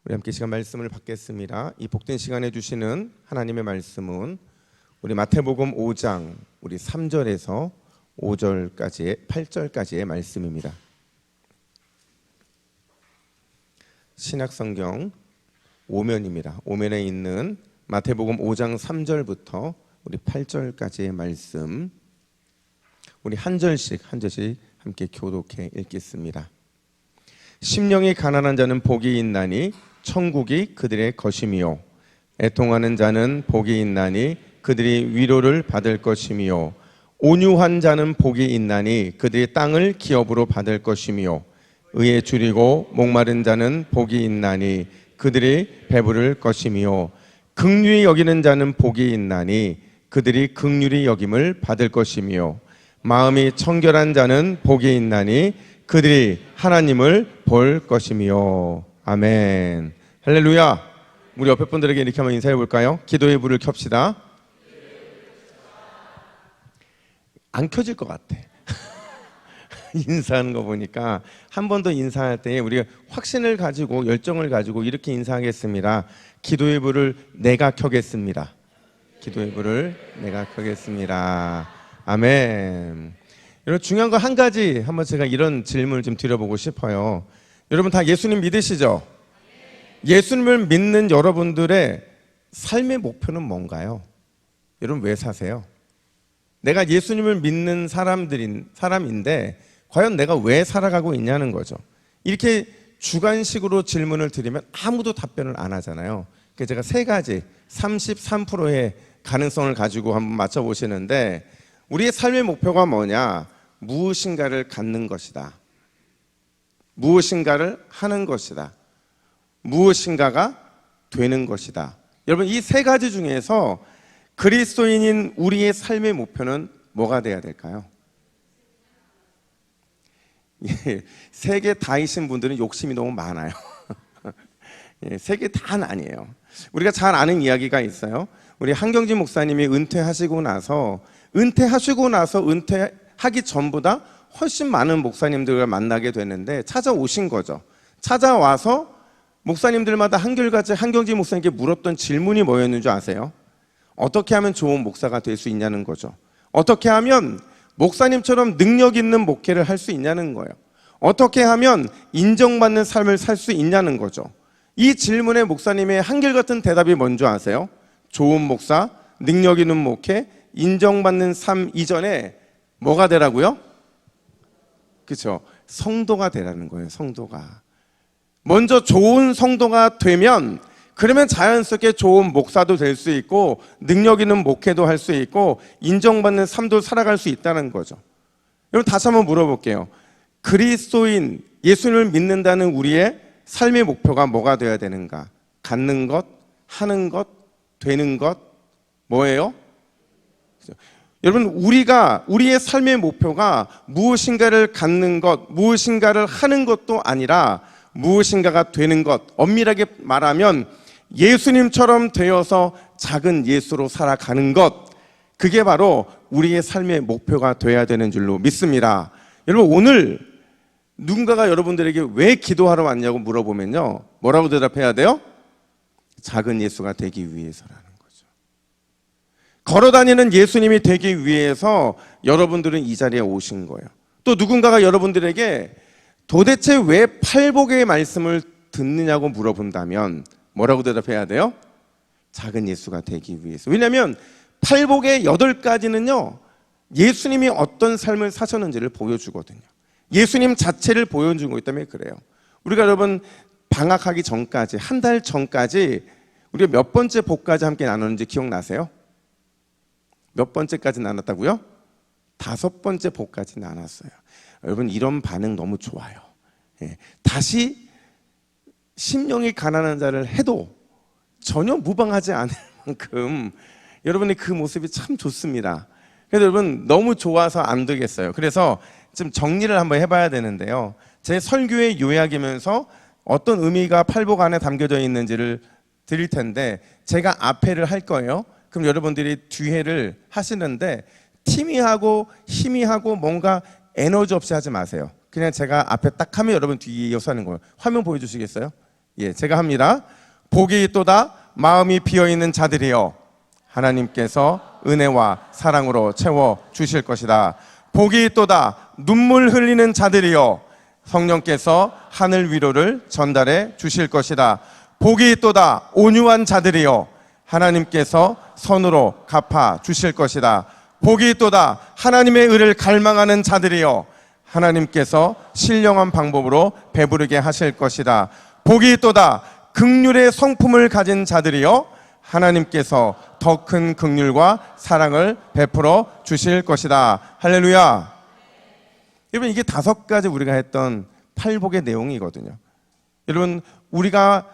우리 함께 시간 말씀을 받겠습니다. 이 복된 시간에 주시는 하나님의 말씀은 우리 마태복음 5장 우리 3절에서 5절까지의 8절까지의 말씀입니다. 신약성경 5면입니다. 5면에 있는 마태복음 5장 3절부터 우리 8절까지의 말씀, 우리 한 절씩 함께 교독해 읽겠습니다. 심령이 가난한 자는 복이 있나니 천국이 그들의 것이미요, 애통하는 자는 복이 있나니 그들이 위로를 받을 것이미요, 온유한 자는 복이 있나니 그들이 땅을 기업으로 받을 것이미요, 의에 줄이고 목마른 자는 복이 있나니 그들이 배부를 것이미요, 긍휼히 여기는 자는 복이 있나니 그들이 긍휼히 여김을 받을 것이미요, 마음이 청결한 자는 복이 있나니 그들이 하나님을 볼 것이미요. 아멘. 할렐루야. 우리 옆에 분들에게 이렇게 한번 인사해 볼까요? 기도의 불을 켭시다. 안 켜질 것 같아. 인사하는 거 보니까 한 번 더 인사할 때 우리가 확신을 가지고 열정을 가지고 이렇게 인사하겠습니다. 기도의 불을 내가 켜겠습니다. 기도의 불을 내가 켜겠습니다. 아멘. 여러분, 중요한 거 한 가지 한번 제가 이런 질문을 좀 드려보고 싶어요. 여러분 다 예수님 믿으시죠? 예수님을 믿는 여러분들의 삶의 목표는 뭔가요? 여러분 왜 사세요? 내가 예수님을 믿는 사람인데 과연 내가 왜 살아가고 있냐는 거죠. 이렇게 주관식으로 질문을 드리면 아무도 답변을 안 하잖아요. 그래서 제가 세 가지 33%의 가능성을 가지고 한번 맞춰보시는데, 우리의 삶의 목표가 뭐냐? 무엇인가를 갖는 것이다. 무엇인가를 하는 것이다. 무엇인가가 되는 것이다. 여러분, 이 세 가지 중에서 그리스도인인 우리의 삶의 목표는 뭐가 돼야 될까요? 세 개 다이신 분들은 욕심이 너무 많아요. 세 개 다는 아니에요. 우리가 잘 아는 이야기가 있어요. 우리 한경진 목사님이 은퇴하시고 나서 은퇴하기 전보다 훨씬 많은 목사님들을 만나게 되는데 찾아오신 거죠. 찾아와서 목사님들마다 한결같이 한경진 목사님께 물었던 질문이 뭐였는지 아세요? 어떻게 하면 좋은 목사가 될 수 있냐는 거죠. 어떻게 하면 목사님처럼 능력 있는 목회를 할 수 있냐는 거예요. 어떻게 하면 인정받는 삶을 살 수 있냐는 거죠. 이 질문에 목사님의 한결같은 대답이 뭔지 아세요? 좋은 목사, 능력 있는 목회, 인정받는 삶 이전에 뭐가 되라고요? 그렇죠. 성도가 되라는 거예요. 성도가. 먼저 좋은 성도가 되면, 그러면 자연스럽게 좋은 목사도 될 수 있고 능력 있는 목회도 할 수 있고 인정받는 삶도 살아갈 수 있다는 거죠. 여러분, 다시 한번 물어볼게요. 그리스도인, 예수님을 믿는다는 우리의 삶의 목표가 뭐가 되어야 되는가? 갖는 것, 하는 것, 되는 것, 뭐예요? 여러분, 우리의 삶의 목표가 무엇인가를 갖는 것, 무엇인가를 하는 것도 아니라 무엇인가가 되는 것, 엄밀하게 말하면 예수님처럼 되어서 작은 예수로 살아가는 것, 그게 바로 우리의 삶의 목표가 되어야 되는 줄로 믿습니다. 여러분, 오늘 누군가가 여러분들에게 왜 기도하러 왔냐고 물어보면요, 뭐라고 대답해야 돼요? 작은 예수가 되기 위해서라는 거죠. 걸어다니는 예수님이 되기 위해서 여러분들은 이 자리에 오신 거예요. 또 누군가가 여러분들에게 도대체 왜 팔복의 말씀을 듣느냐고 물어본다면 뭐라고 대답해야 돼요? 작은 예수가 되기 위해서. 왜냐하면 팔복의 8가지는요, 예수님이 어떤 삶을 사셨는지를 보여주거든요. 예수님 자체를 보여주고 있다면 그래요. 우리가 여러분 방학하기 전까지, 한 달 전까지 우리가 몇 번째 복까지 함께 나누는지 기억나세요? 몇 번째까지 나눴다고요? 5번째 복까지 나눴어요. 여러분, 이런 반응 너무 좋아요. 다시 심령이 가난한 자를 해도 전혀 무방하지 않을 만큼 여러분의 그 모습이 참 좋습니다. 그래서 여러분, 너무 좋아서 안 되겠어요. 그래서 좀 정리를 한번 해봐야 되는데요, 제 설교의 요약이면서 어떤 의미가 팔복 안에 담겨져 있는지를 드릴 텐데 제가 앞에를 할 거예요. 그럼 여러분들이 뒤에를 하시는데 팀이하고 힘이하고 뭔가 에너지 없이 하지 마세요. 그냥 제가 앞에 딱 하면 여러분 뒤에 이어서 하는 거예요. 화면 보여주시겠어요? 제가 합니다. 복이 있도다 마음이 비어있는 자들이여 하나님께서 은혜와 사랑으로 채워 주실 것이다. 복이 있도다 눈물 흘리는 자들이여 성령께서 하늘 위로를 전달해 주실 것이다. 복이 있도다 온유한 자들이여 하나님께서 선으로 갚아 주실 것이다. 복이 있도다 하나님의 의를 갈망하는 자들이여 하나님께서 신령한 방법으로 배부르게 하실 것이다. 복이 있도다 긍휼의 성품을 가진 자들이여 하나님께서 더 큰 긍휼과 사랑을 베풀어 주실 것이다. 할렐루야. 여러분, 이게 5가지 우리가 했던 팔복의 내용이거든요. 여러분, 우리가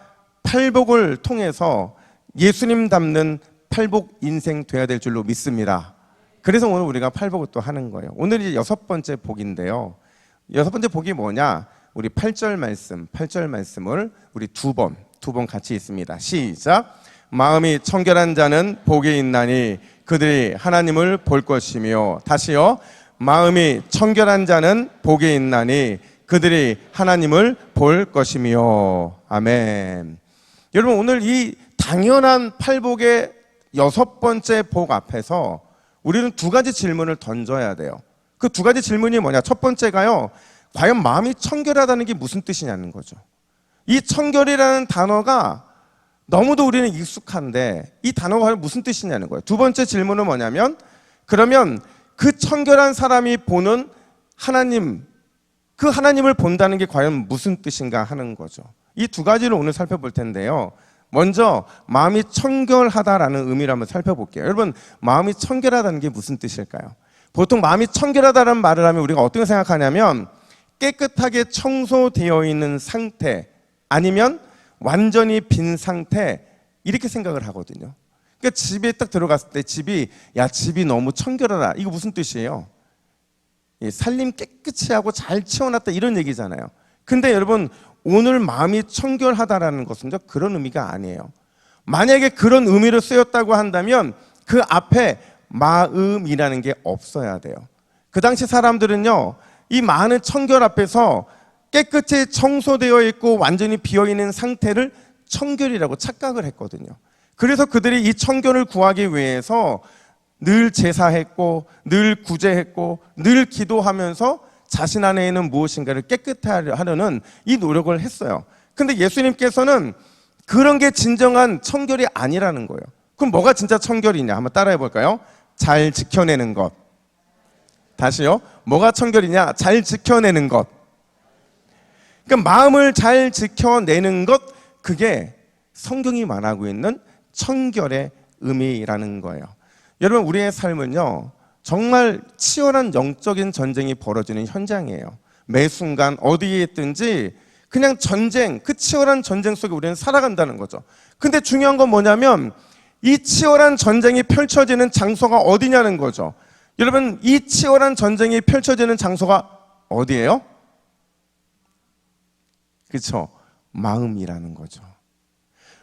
팔복을 통해서 예수님 닮는 팔복 인생 돼야 될 줄로 믿습니다. 그래서 오늘 우리가 팔복을 또 하는 거예요. 오늘이 6번째 복인데요. 6번째 복이 뭐냐? 우리 8절 말씀을 우리 두 번 같이 있습니다. 시작. 마음이 청결한 자는 복이 있나니 그들이 하나님을 볼 것이며, 다시요. 마음이 청결한 자는 복이 있나니 그들이 하나님을 볼 것이며. 아멘. 여러분, 오늘 이 당연한 팔복의 6번째 복 앞에서 우리는 2가지 질문을 던져야 돼요. 그 2가지 질문이 뭐냐? 첫 번째가요, 과연 마음이 청결하다는 게 무슨 뜻이냐는 거죠. 이 청결이라는 단어가 너무도 우리는 익숙한데 이 단어가 무슨 뜻이냐는 거예요. 2번째 질문은 뭐냐면, 그러면 그 청결한 사람이 보는 하나님, 그 하나님을 본다는 게 과연 무슨 뜻인가 하는 거죠. 이 2가지를 오늘 살펴볼 텐데요. 먼저 마음이 청결하다라는 의미를 한번 살펴볼게요. 여러분, 마음이 청결하다는 게 무슨 뜻일까요? 보통 마음이 청결하다는 말을 하면 우리가 어떻게 생각하냐면 깨끗하게 청소되어 있는 상태, 아니면 완전히 빈 상태, 이렇게 생각을 하거든요. 그러니까 집에 딱 들어갔을 때 집이 너무 청결하다, 이거 무슨 뜻이에요? 살림 깨끗이 하고 잘 치워놨다, 이런 얘기잖아요. 근데 여러분, 오늘 마음이 청결하다라는 것은 그런 의미가 아니에요. 만약에 그런 의미로 쓰였다고 한다면 그 앞에 마음이라는 게 없어야 돼요. 그 당시 사람들은요, 이 많은 청결 앞에서 깨끗이 청소되어 있고 완전히 비어있는 상태를 청결이라고 착각을 했거든요. 그래서 그들이 이 청결을 구하기 위해서 늘 제사했고, 늘 구제했고, 늘 기도하면서 자신 안에 있는 무엇인가를 깨끗하려 하려는 이 노력을 했어요. 근데 예수님께서는 그런 게 진정한 청결이 아니라는 거예요. 그럼 뭐가 진짜 청결이냐? 한번 따라해 볼까요? 잘 지켜내는 것. 다시요. 뭐가 청결이냐? 잘 지켜내는 것. 그러니까 마음을 잘 지켜내는 것, 그게 성경이 말하고 있는 청결의 의미라는 거예요. 여러분, 우리의 삶은요, 정말 치열한 영적인 전쟁이 벌어지는 현장이에요. 매 순간 어디에 있든지 그냥 전쟁, 그 치열한 전쟁 속에 우리는 살아간다는 거죠. 근데 중요한 건 뭐냐면 이 치열한 전쟁이 펼쳐지는 장소가 어디냐는 거죠. 여러분, 이 치열한 전쟁이 펼쳐지는 장소가 어디예요? 그렇죠? 마음이라는 거죠.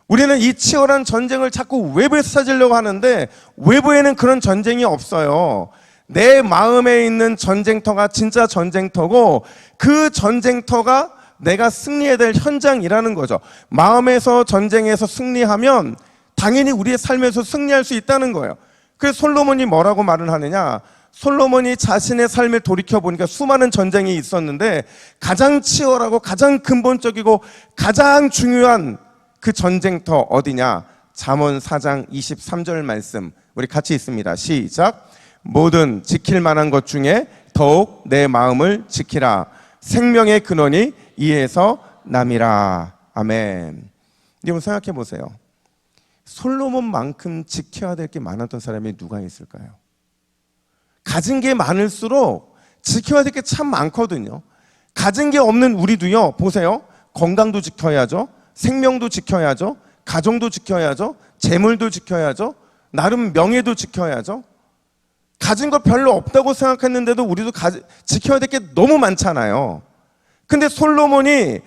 우리는 이 치열한 전쟁을 자꾸 외부에서 찾으려고 하는데 외부에는 그런 전쟁이 없어요. 내 마음에 있는 전쟁터가 진짜 전쟁터고, 그 전쟁터가 내가 승리해야 될 현장이라는 거죠. 마음에서 전쟁에서 승리하면 당연히 우리의 삶에서 승리할 수 있다는 거예요. 그래서 솔로몬이 뭐라고 말을 하느냐? 솔로몬이 자신의 삶을 돌이켜보니까 수많은 전쟁이 있었는데 가장 치열하고 가장 근본적이고 가장 중요한 그 전쟁터 어디냐? 잠언 4장 23절 말씀, 우리 같이 있습니다. 시작. 모든 지킬 만한 것 중에 더욱 내 마음을 지키라. 생명의 근원이 이에서 남이라. 아멘. 여러분, 생각해 보세요. 솔로몬만큼 지켜야 될 게 많았던 사람이 누가 있을까요? 가진 게 많을수록 지켜야 될 게 참 많거든요. 가진 게 없는 우리도요, 보세요. 건강도 지켜야죠. 생명도 지켜야죠. 가정도 지켜야죠. 재물도 지켜야죠. 나름 명예도 지켜야죠. 가진 거 별로 없다고 생각했는데도 우리도 지켜야 될 게 너무 많잖아요. 근데 솔로몬이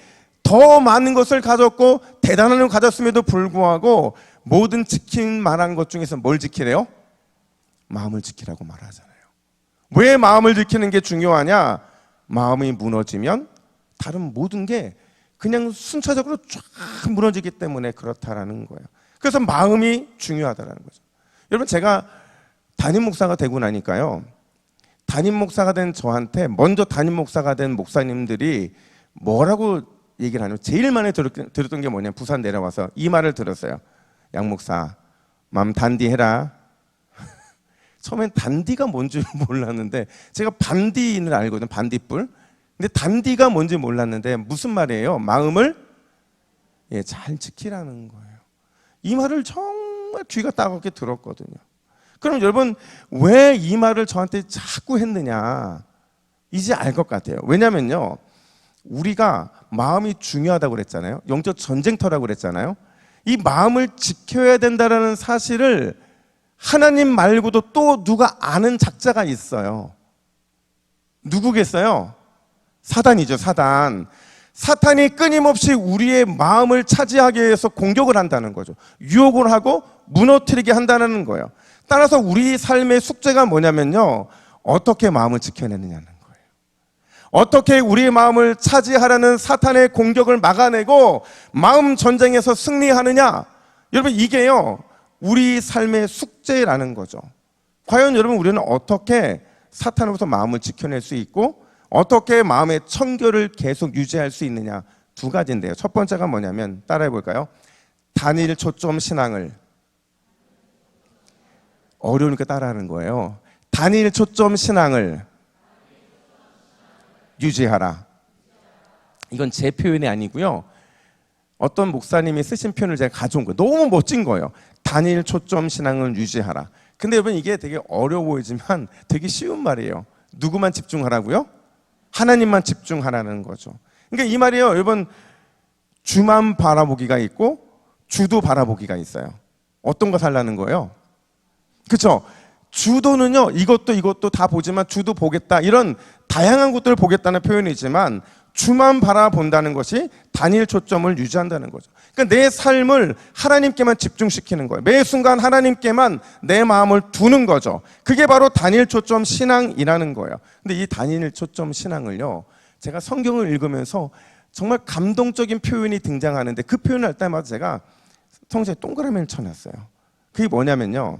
더 많은 것을 가졌고 대단한 걸 가졌음에도 불구하고 모든 지킬 만한 것 중에서 뭘 지키래요? 마음을 지키라고 말하잖아요. 왜 마음을 지키는 게 중요하냐? 마음이 무너지면 다른 모든 게 그냥 순차적으로 쫙 무너지기 때문에 그렇다라는 거예요. 그래서 마음이 중요하다라는 거죠. 여러분, 제가 담임 목사가 되고 나니까요, 담임 목사가 된 저한테 먼저 담임 목사가 된 목사님들이 뭐라고 얘기를 하냐면, 제일 많이 들었던 게 뭐냐면, 부산 내려와서 이 말을 들었어요. 양 목사, 마음 단디해라. 처음엔 단디가 뭔지 몰랐는데, 제가 반디는 알거든요. 반딧불. 근데 단디가 뭔지 몰랐는데 무슨 말이에요? 마음을 잘 지키라는 거예요. 이 말을 정말 귀가 따갑게 들었거든요. 그럼 여러분, 왜 이 말을 저한테 자꾸 했느냐, 이제 알 것 같아요. 왜냐면요, 우리가 마음이 중요하다고 그랬잖아요. 영적 전쟁터라고 그랬잖아요. 이 마음을 지켜야 된다는 사실을 하나님 말고도 또 누가 아는 작자가 있어요. 누구겠어요? 사단이죠, 사단. 사탄이 끊임없이 우리의 마음을 차지하기 위해서 공격을 한다는 거죠. 유혹을 하고 무너뜨리게 한다는 거예요. 따라서 우리 삶의 숙제가 뭐냐면요, 어떻게 마음을 지켜내느냐는 거예요. 어떻게 우리의 마음을 차지하라는 사탄의 공격을 막아내고 마음 전쟁에서 승리하느냐. 여러분, 이게요, 우리 삶의 숙제라는 거죠. 과연 여러분, 우리는 어떻게 사탄으로부터 마음을 지켜낼 수 있고 어떻게 마음의 청결을 계속 유지할 수 있느냐, 두 가지인데요. 첫 번째가 뭐냐면, 따라해 볼까요? 단일 초점 신앙을, 어려우니까 따라하는 거예요. 단일 초점 신앙을 유지하라. 이건 제 표현이 아니고요, 어떤 목사님이 쓰신 표현을 제가 가져온 거예요. 너무 멋진 거예요. 단일 초점 신앙을 유지하라. 근데 여러분, 이게 되게 어려워 보이지만 되게 쉬운 말이에요. 누구만 집중하라고요? 하나님만 집중하라는 거죠. 그러니까 이 말이에요. 여러분, 주만 바라보기가 있고 주도 바라보기가 있어요. 어떤 거 살라는 거예요? 그렇죠? 주도는요, 이것도 다 보지만 주도 보겠다, 이런 다양한 것들을 보겠다는 표현이지만, 주만 바라본다는 것이 단일 초점을 유지한다는 거죠. 그러니까 내 삶을 하나님께만 집중시키는 거예요. 매 순간 하나님께만 내 마음을 두는 거죠. 그게 바로 단일 초점 신앙이라는 거예요. 근데 이 단일 초점 신앙을요, 제가 성경을 읽으면서 정말 감동적인 표현이 등장하는데, 그 표현을 할 때마다 제가 성경에 동그라미를 쳐놨어요. 그게 뭐냐면요,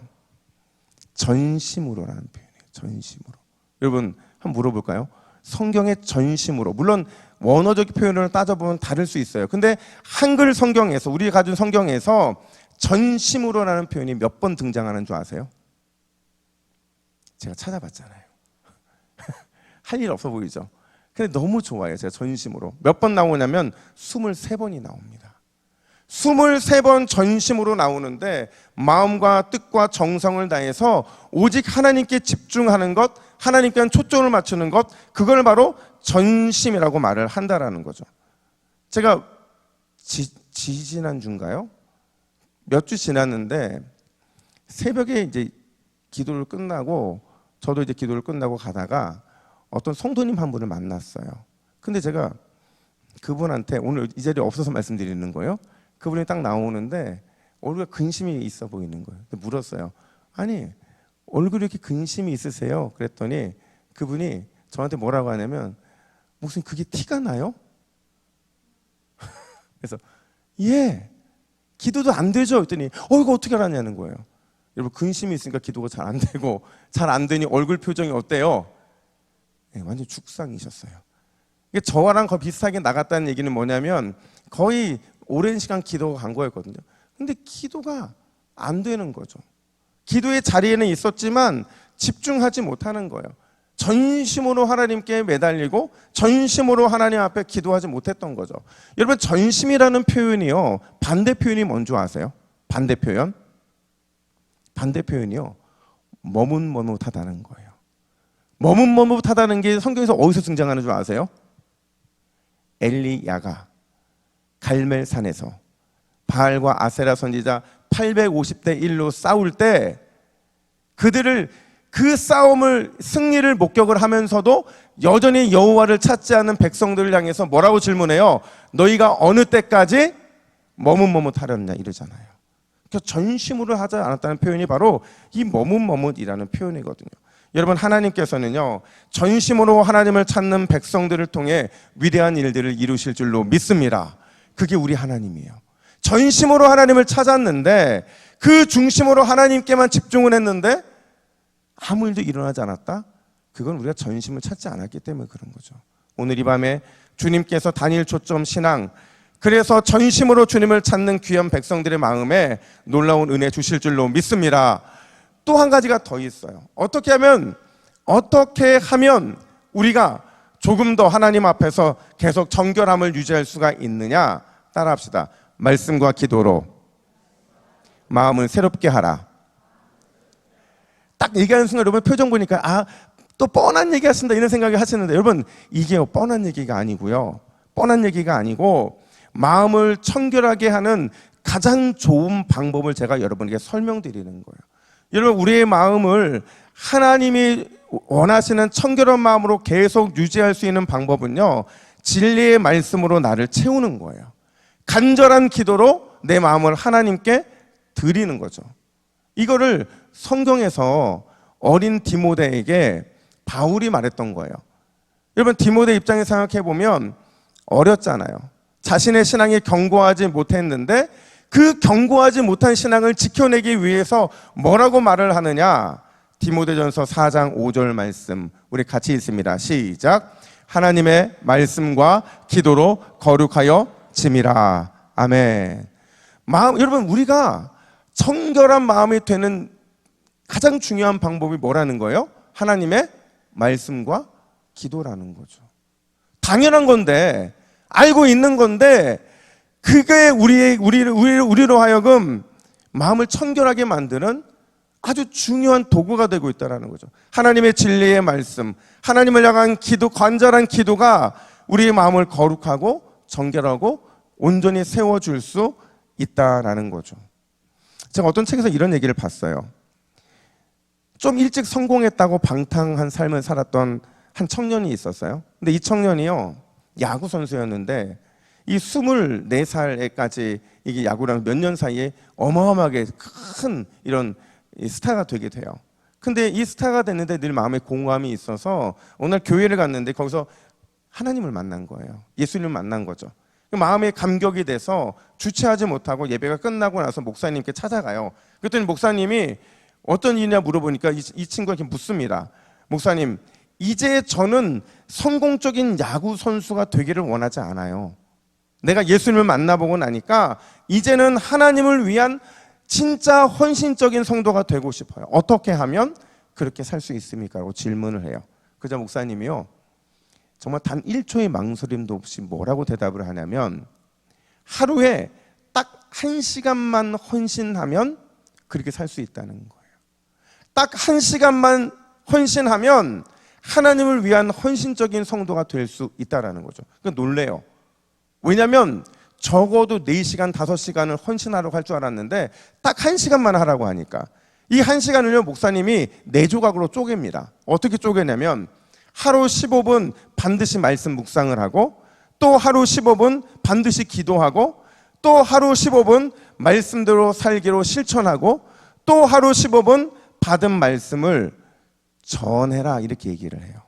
전심으로라는 표현이에요. 전심으로. 여러분, 한번 물어볼까요? 성경의 전심으로, 물론 원어적 표현을 따져보면 다를 수 있어요. 근데 한글 성경에서, 우리가 가진 성경에서 전심으로라는 표현이 몇 번 등장하는 줄 아세요? 제가 찾아봤잖아요. 할 일 없어 보이죠? 근데 너무 좋아요. 제가 전심으로 몇 번 나오냐면 23번이 나옵니다. 23번 전심으로 나오는데, 마음과 뜻과 정성을 다해서 오직 하나님께 집중하는 것, 하나님께 초점을 맞추는 것, 그걸 바로 전심이라고 말을 한다라는 거죠. 제가 지지난주인가요? 몇 주 지났는데 새벽에 이제 기도를 끝나고, 저도 이제 기도를 끝나고 가다가 어떤 성도님 한 분을 만났어요. 근데 제가 그분한테, 오늘 이 자리에 없어서 말씀드리는 거예요. 그분이 딱 나오는데 얼굴에 근심이 있어 보이는 거예요. 물었어요. 아니, 얼굴에 이렇게 근심이 있으세요? 그랬더니 그분이 저한테 뭐라고 하냐면, 무슨 그게 티가 나요? 그래서 예, 기도도 안 되죠? 그랬더니 이거 어떻게 알았냐는 거예요. 여러분, 근심이 있으니까 기도가 잘 안 되고, 잘 안 되니 얼굴 표정이 어때요? 네, 완전 죽상이셨어요. 저와랑 거의 비슷하게 나갔다는 얘기는 뭐냐면, 거의 오랜 시간 기도가 간 거였거든요. 근데 기도가 안 되는 거죠. 기도의 자리에는 있었지만 집중하지 못하는 거예요. 전심으로 하나님께 매달리고 전심으로 하나님 앞에 기도하지 못했던 거죠. 여러분, 전심이라는 표현이요, 반대 표현이 뭔지 아세요? 반대 표현? 반대 표현이요, 머뭇머뭇하다는 거예요. 머뭇머뭇하다는 게 성경에서 어디서 등장하는 줄 아세요? 엘리야가 갈멜산에서 바알과 아세라 선지자 850대 1로 싸울 때, 그들을, 그 싸움을, 승리를 목격을 하면서도 여전히 여호와를 찾지 않는 백성들을 향해서 뭐라고 질문해요? 너희가 어느 때까지 머뭇머뭇하렸냐 이러잖아요. 그래서 전심으로 하지 않았다는 표현이 바로 이 머뭇머뭇이라는 표현이거든요. 여러분, 하나님께서는요, 전심으로 하나님을 찾는 백성들을 통해 위대한 일들을 이루실 줄로 믿습니다. 그게 우리 하나님이에요. 전심으로 하나님을 찾았는데 그 중심으로 하나님께만 집중을 했는데 아무 일도 일어나지 않았다? 그건 우리가 전심을 찾지 않았기 때문에 그런 거죠. 오늘 이 밤에 주님께서 단일 초점 신앙, 그래서 전심으로 주님을 찾는 귀한 백성들의 마음에 놀라운 은혜 주실 줄로 믿습니다. 또 한 가지가 더 있어요. 어떻게 하면 우리가 조금 더 하나님 앞에서 계속 정결함을 유지할 수가 있느냐? 따라합시다. 말씀과 기도로 마음을 새롭게 하라. 딱 얘기하는 순간 여러분 표정 보니까 또 뻔한 얘기 하신다 이런 생각이 하시는데, 여러분, 이게 뻔한 얘기가 아니고요. 뻔한 얘기가 아니고 마음을 청결하게 하는 가장 좋은 방법을 제가 여러분에게 설명드리는 거예요. 여러분, 우리의 마음을 하나님이 원하시는 청결한 마음으로 계속 유지할 수 있는 방법은요, 진리의 말씀으로 나를 채우는 거예요. 간절한 기도로 내 마음을 하나님께 드리는 거죠. 이거를 성경에서 어린 디모데에게 바울이 말했던 거예요. 여러분, 디모데 입장에 생각해 보면 어렸잖아요. 자신의 신앙이 견고하지 못했는데 그 견고하지 못한 신앙을 지켜내기 위해서 뭐라고 말을 하느냐? 디모데전서 4장 5절 말씀 우리 같이 읽습니다. 시작. 하나님의 말씀과 기도로 거룩하여 짐이라. 아멘. 여러분, 우리가 청결한 마음이 되는 가장 중요한 방법이 뭐라는 거예요? 하나님의 말씀과 기도라는 거죠. 당연한 건데, 알고 있는 건데, 그게 우리로 하여금 마음을 청결하게 만드는 아주 중요한 도구가 되고 있다는 거죠. 하나님의 진리의 말씀, 하나님을 향한 기도, 간절한 기도가 우리의 마음을 거룩하고 정결하고 온전히 세워줄 수 있다라는 거죠. 제가 어떤 책에서 이런 얘기를 봤어요. 좀 일찍 성공했다고 방탕한 삶을 살았던 한 청년이 있었어요. 근데 이 청년이요, 야구 선수였는데 이 24살에까지 이게 야구랑 몇 년 사이에 어마어마하게 큰 이런 스타가 되게 돼요. 근데 이 스타가 됐는데 늘 마음에 공허함이 있어서 어느 날 교회를 갔는데 거기서 하나님을 만난 거예요. 예수님을 만난 거죠. 마음에 감격이 돼서 주체하지 못하고 예배가 끝나고 나서 목사님께 찾아가요. 그랬더니 목사님이 어떤 일이냐 물어보니까 이 친구가 이렇게 묻습니다. 목사님, 이제 저는 성공적인 야구 선수가 되기를 원하지 않아요. 내가 예수님을 만나보고 나니까 이제는 하나님을 위한 진짜 헌신적인 성도가 되고 싶어요. 어떻게 하면 그렇게 살 수 있습니까? 라고 질문을 해요. 그저 목사님이요, 정말 단 1초의 망설임도 없이 뭐라고 대답을 하냐면, 하루에 딱 1시간만 헌신하면 그렇게 살 수 있다는 거예요. 딱 1시간만 헌신하면 하나님을 위한 헌신적인 성도가 될 수 있다는 거죠. 그러니까 놀래요. 왜냐하면 적어도 4시간, 5시간을 헌신하려고 할 줄 알았는데 딱 1시간만 하라고 하니까 이 1시간을요, 목사님이 4조각으로 쪼갭니다. 어떻게 쪼개냐면 하루 15분 반드시 말씀 묵상을 하고, 또 하루 15분 반드시 기도하고, 또 하루 15분 말씀대로 살기로 실천하고, 또 하루 15분 받은 말씀을 전해라, 이렇게 얘기를 해요.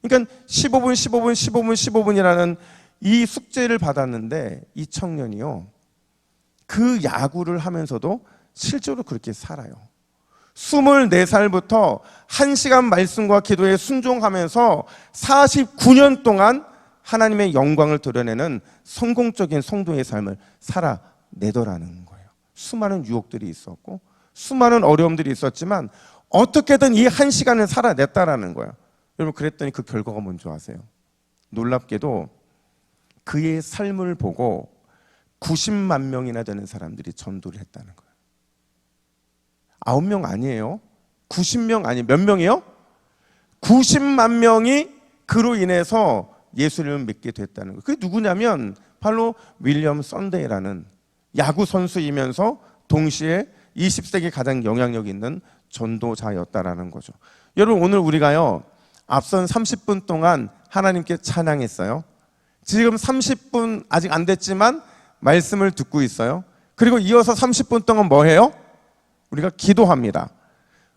그러니까 15분, 15분, 15분, 15분이라는 이 숙제를 받았는데 이 청년이요, 그 야구를 하면서도 실제로 그렇게 살아요. 24살부터 1시간 말씀과 기도에 순종하면서 49년 동안 하나님의 영광을 드러내는 성공적인 성도의 삶을 살아내더라는 거예요. 수많은 유혹들이 있었고 수많은 어려움들이 있었지만 어떻게든 이 1시간을 살아냈다라는 거예요. 여러분, 그랬더니 그 결과가 뭔지 아세요? 놀랍게도 그의 삶을 보고 90만 명이나 되는 사람들이 전도를 했다는 거예요. 9명 아니에요. 90명 아니에요. 몇 명이요? 90만 명이 그로 인해서 예수님을 믿게 됐다는 거예요. 그게 누구냐면 바로 윌리엄 썬데이라는 야구 선수이면서 동시에 20세기 가장 영향력 있는 전도자였다라는 거죠. 여러분, 오늘 우리가요, 앞선 30분 동안 하나님께 찬양했어요. 지금 30분 아직 안 됐지만 말씀을 듣고 있어요. 그리고 이어서 30분 동안 뭐 해요? 우리가 기도합니다.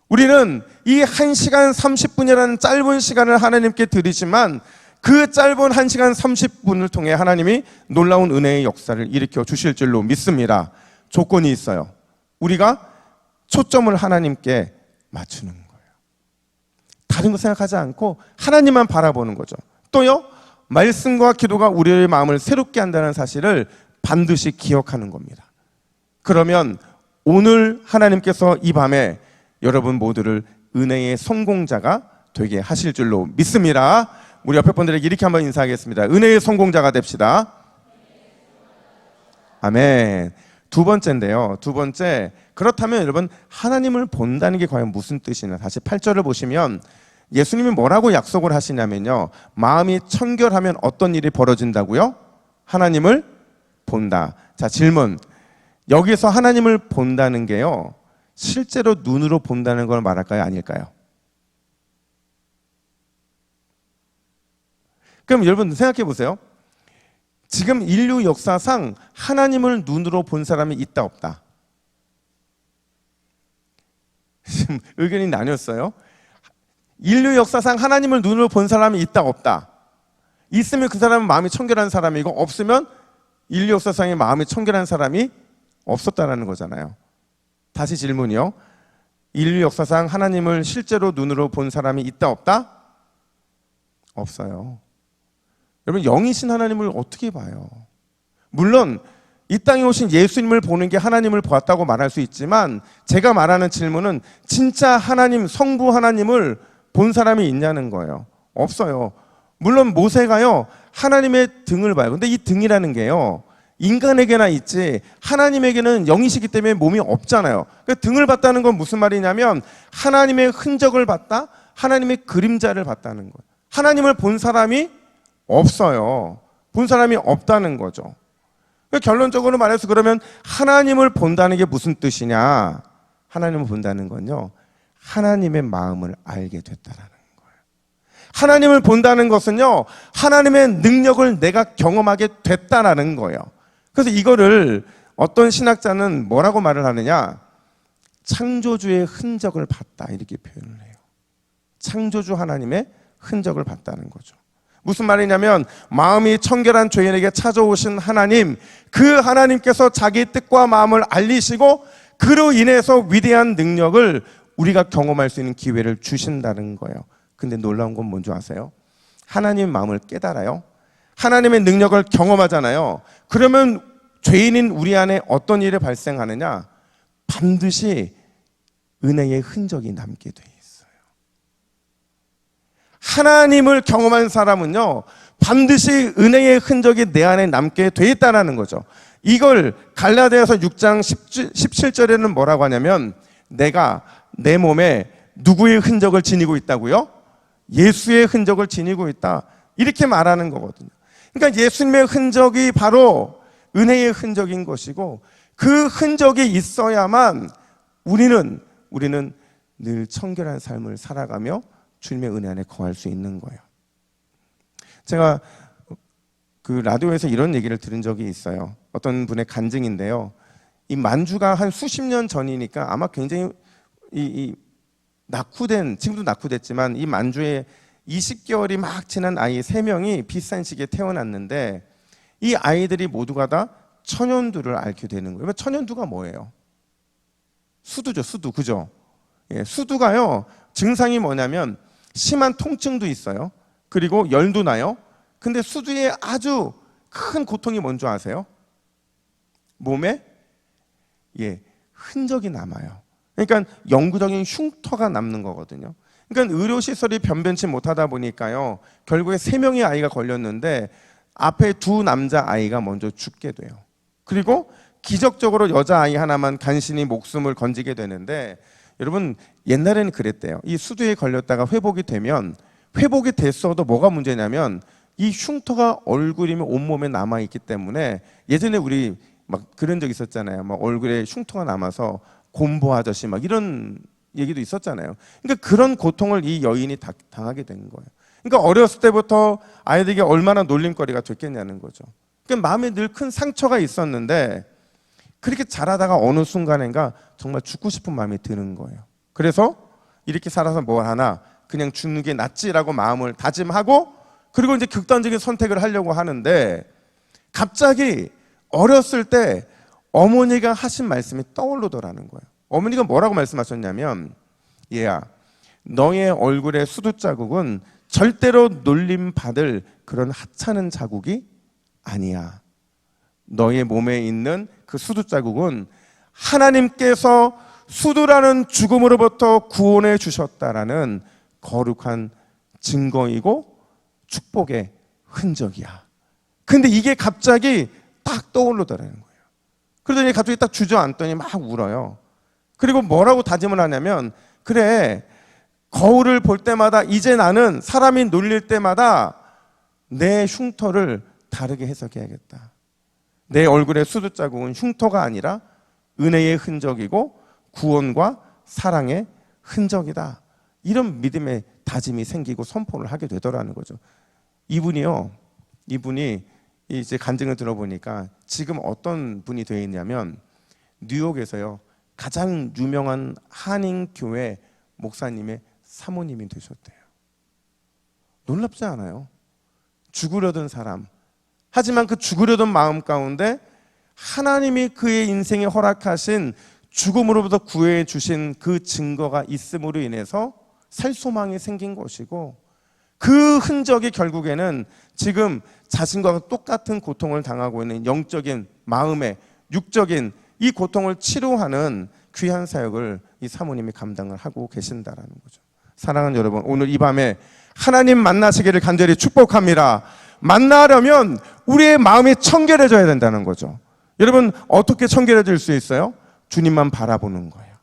우리는 이 1시간 30분이라는 짧은 시간을 하나님께 드리지만 그 짧은 1시간 30분을 통해 하나님이 놀라운 은혜의 역사를 일으켜 주실 줄로 믿습니다. 조건이 있어요. 우리가 초점을 하나님께 맞추는 거예요. 다른 거 생각하지 않고 하나님만 바라보는 거죠. 또요, 말씀과 기도가 우리의 마음을 새롭게 한다는 사실을 반드시 기억하는 겁니다. 그러면 오늘 하나님께서 이 밤에 여러분 모두를 은혜의 성공자가 되게 하실 줄로 믿습니다. 우리 옆에 분들에게 이렇게 한번 인사하겠습니다. 은혜의 성공자가 됩시다. 아멘. 두 번째인데요. 두 번째, 그렇다면 여러분 하나님을 본다는 게 과연 무슨 뜻이냐. 다시 8절을 보시면 예수님이 뭐라고 약속을 하시냐면요, 마음이 청결하면 어떤 일이 벌어진다고요? 하나님을 본다. 자, 질문. 여기서 하나님을 본다는 게요, 실제로 눈으로 본다는 걸 말할까요? 아닐까요? 그럼 여러분 생각해 보세요. 지금 인류 역사상 하나님을 눈으로 본 사람이 있다 없다? 지금 의견이 나뉘었어요. 인류 역사상 하나님을 눈으로 본 사람이 있다 없다? 있으면 그 사람은 마음이 청결한 사람이고, 없으면 인류 역사상에 마음이 청결한 사람이 없었다라는 거잖아요. 다시 질문이요. 인류 역사상 하나님을 실제로 눈으로 본 사람이 있다 없다? 없어요. 여러분, 영이신 하나님을 어떻게 봐요? 물론 이 땅에 오신 예수님을 보는 게 하나님을 보았다고 말할 수 있지만, 제가 말하는 질문은 진짜 하나님, 성부 하나님을 본 사람이 있냐는 거예요. 없어요. 물론 모세가요, 하나님의 등을 봐요. 근데 이 등이라는 게요, 인간에게나 있지 하나님에게는 영이시기 때문에 몸이 없잖아요. 그러니까 등을 봤다는 건 무슨 말이냐면 하나님의 흔적을 봤다, 하나님의 그림자를 봤다는 거예요. 하나님을 본 사람이 없어요. 본 사람이 없다는 거죠. 그러니까 결론적으로 말해서 그러면 하나님을 본다는 게 무슨 뜻이냐? 하나님을 본다는 건요, 하나님의 마음을 알게 됐다라는 거예요. 하나님을 본다는 것은요, 하나님의 능력을 내가 경험하게 됐다라는 거예요. 그래서 이거를 어떤 신학자는 뭐라고 말을 하느냐? 창조주의 흔적을 봤다, 이렇게 표현을 해요. 창조주 하나님의 흔적을 봤다는 거죠. 무슨 말이냐면 마음이 청결한 죄인에게 찾아오신 하나님, 그 하나님께서 자기 뜻과 마음을 알리시고 그로 인해서 위대한 능력을 우리가 경험할 수 있는 기회를 주신다는 거예요. 근데 놀라운 건 뭔지 아세요? 하나님의 마음을 깨달아요. 하나님의 능력을 경험하잖아요. 그러면 죄인인 우리 안에 어떤 일이 발생하느냐? 반드시 은혜의 흔적이 남게 돼 있어요. 하나님을 경험한 사람은요, 반드시 은혜의 흔적이 내 안에 남게 돼 있다는 거죠. 이걸 갈라디아서 6장 17절에는 뭐라고 하냐면, 내가 내 몸에 누구의 흔적을 지니고 있다고요? 예수의 흔적을 지니고 있다, 이렇게 말하는 거거든요. 그러니까 예수님의 흔적이 바로 은혜의 흔적인 것이고, 그 흔적이 있어야만 우리는 늘 청결한 삶을 살아가며 주님의 은혜 안에 거할 수 있는 거예요. 제가 그 라디오에서 이런 얘기를 들은 적이 있어요. 어떤 분의 간증인데요, 이 만주가 한 수십 년 전이니까 아마 굉장히 낙후된, 지금도 낙후됐지만 이 만주에 20개월이 막 지난 아이 3명이 비슷한 시기에 태어났는데, 이 아이들이 모두가 다 천연두를 앓게 되는 거예요. 천연두가 뭐예요? 수두죠, 수두. 그죠? 예, 수두가요, 증상이 뭐냐면 심한 통증도 있어요. 그리고 열도 나요. 근데 수두의 아주 큰 고통이 뭔지 아세요? 몸에 흔적이 남아요. 그러니까 영구적인 흉터가 남는 거거든요. 그러니까 의료시설이 변변치 못하다 보니까요, 결국에 3명의 아이가 걸렸는데 앞에 2 남자 아이가 먼저 죽게 돼요. 그리고 기적적으로 여자아이 하나만 간신히 목숨을 건지게 되는데, 여러분 옛날에는 그랬대요. 이 수두에 걸렸다가 회복이 되면, 회복이 됐어도 뭐가 문제냐면 이 흉터가 얼굴이면 온몸에 남아있기 때문에, 예전에 우리 막 그런 적 있었잖아요. 막 얼굴에 흉터가 남아서 곰보 아저씨 막 이런 얘기도 있었잖아요. 그러니까 그런 고통을 이 여인이 당하게 된 거예요. 그러니까 어렸을 때부터 아이들에게 얼마나 놀림거리가 됐겠냐는 거죠. 그러니까 마음에 늘 큰 상처가 있었는데, 그렇게 자라다가 어느 순간인가 정말 죽고 싶은 마음이 드는 거예요. 그래서 이렇게 살아서 뭘 하나, 그냥 죽는 게 낫지라고 마음을 다짐하고, 그리고 이제 극단적인 선택을 하려고 하는데, 갑자기 어렸을 때 어머니가 하신 말씀이 떠오르더라는 거예요. 어머니가 뭐라고 말씀하셨냐면, 얘야, 너의 얼굴의 수두 자국은 절대로 놀림 받을 그런 하찮은 자국이 아니야. 너의 몸에 있는 그 수두 자국은 하나님께서 수두라는 죽음으로부터 구원해 주셨다라는 거룩한 증거이고 축복의 흔적이야. 근데 이게 갑자기 딱 떠오르더라는 거예요. 그러더니 갑자기 딱 주저앉더니 막 울어요. 그리고 뭐라고 다짐을 하냐면, 그래, 거울을 볼 때마다 이제 나는 사람이 놀릴 때마다 내 흉터를 다르게 해석해야겠다. 내 얼굴의 수두 자국은 흉터가 아니라 은혜의 흔적이고 구원과 사랑의 흔적이다. 이런 믿음의 다짐이 생기고 선포를 하게 되더라는 거죠. 이분이 이제 간증을 들어보니까 지금 어떤 분이 되어 있냐면, 뉴욕에서요 가장 유명한 한인교회 목사님의 사모님이 되셨대요. 놀랍지 않아요? 죽으려던 사람, 하지만 그 죽으려던 마음 가운데 하나님이 그의 인생에 허락하신 죽음으로부터 구해 주신 그 증거가 있음으로 인해서 살 소망이 생긴 것이고, 그 흔적이 결국에는 지금 자신과 똑같은 고통을 당하고 있는 영적인, 마음의, 육적인 이 고통을 치료하는 귀한 사역을 이 사모님이 감당을 하고 계신다라는 거죠. 사랑하는 여러분, 오늘 이 밤에 하나님 만나시기를 간절히 축복합니다. 만나려면 우리의 마음이 청결해져야 된다는 거죠. 여러분, 어떻게 청결해질 수 있어요? 주님만 바라보는 거예요.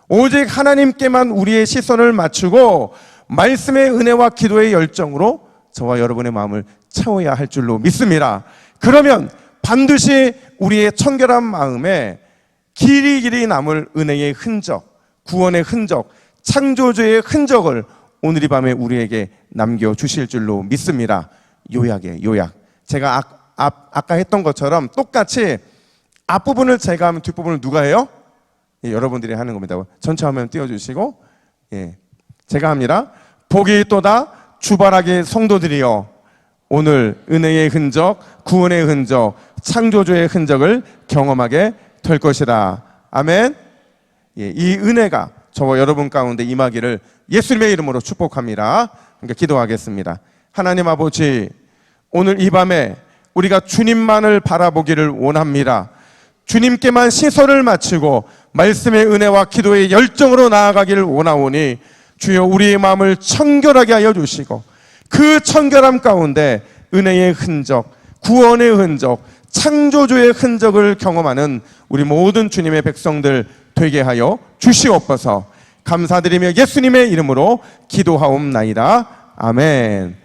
오직 하나님께만 우리의 시선을 맞추고 말씀의 은혜와 기도의 열정으로 저와 여러분의 마음을 채워야 할 줄로 믿습니다. 그러면 반드시 우리의 청결한 마음에 길이 남을 은혜의 흔적, 구원의 흔적, 창조주의 흔적을 오늘 이 밤에 우리에게 남겨주실 줄로 믿습니다. 요약. 제가 아까 했던 것처럼 똑같이 앞부분을 제가 하면 뒷부분을 누가 해요? 예, 여러분들이 하는 겁니다. 전체 화면 띄워주시고, 예, 제가 합니다. 복이 있도다 주발하게 성도들이여, 오늘 은혜의 흔적, 구원의 흔적, 창조주의 흔적을 경험하게 될 것이다. 아멘. 예, 이 은혜가 저와 여러분 가운데 임하기를 예수님의 이름으로 축복합니다. 그러니까 기도하겠습니다. 하나님 아버지, 오늘 이 밤에 우리가 주님만을 바라보기를 원합니다. 주님께만 시선을 맞추고 말씀의 은혜와 기도의 열정으로 나아가기를 원하오니 주여 우리의 마음을 청결하게 하여 주시고, 그 청결함 가운데 은혜의 흔적, 구원의 흔적, 창조주의 흔적을 경험하는 우리 모든 주님의 백성들 되게 하여 주시옵소서. 감사드리며 예수님의 이름으로 기도하옵나이다. 아멘.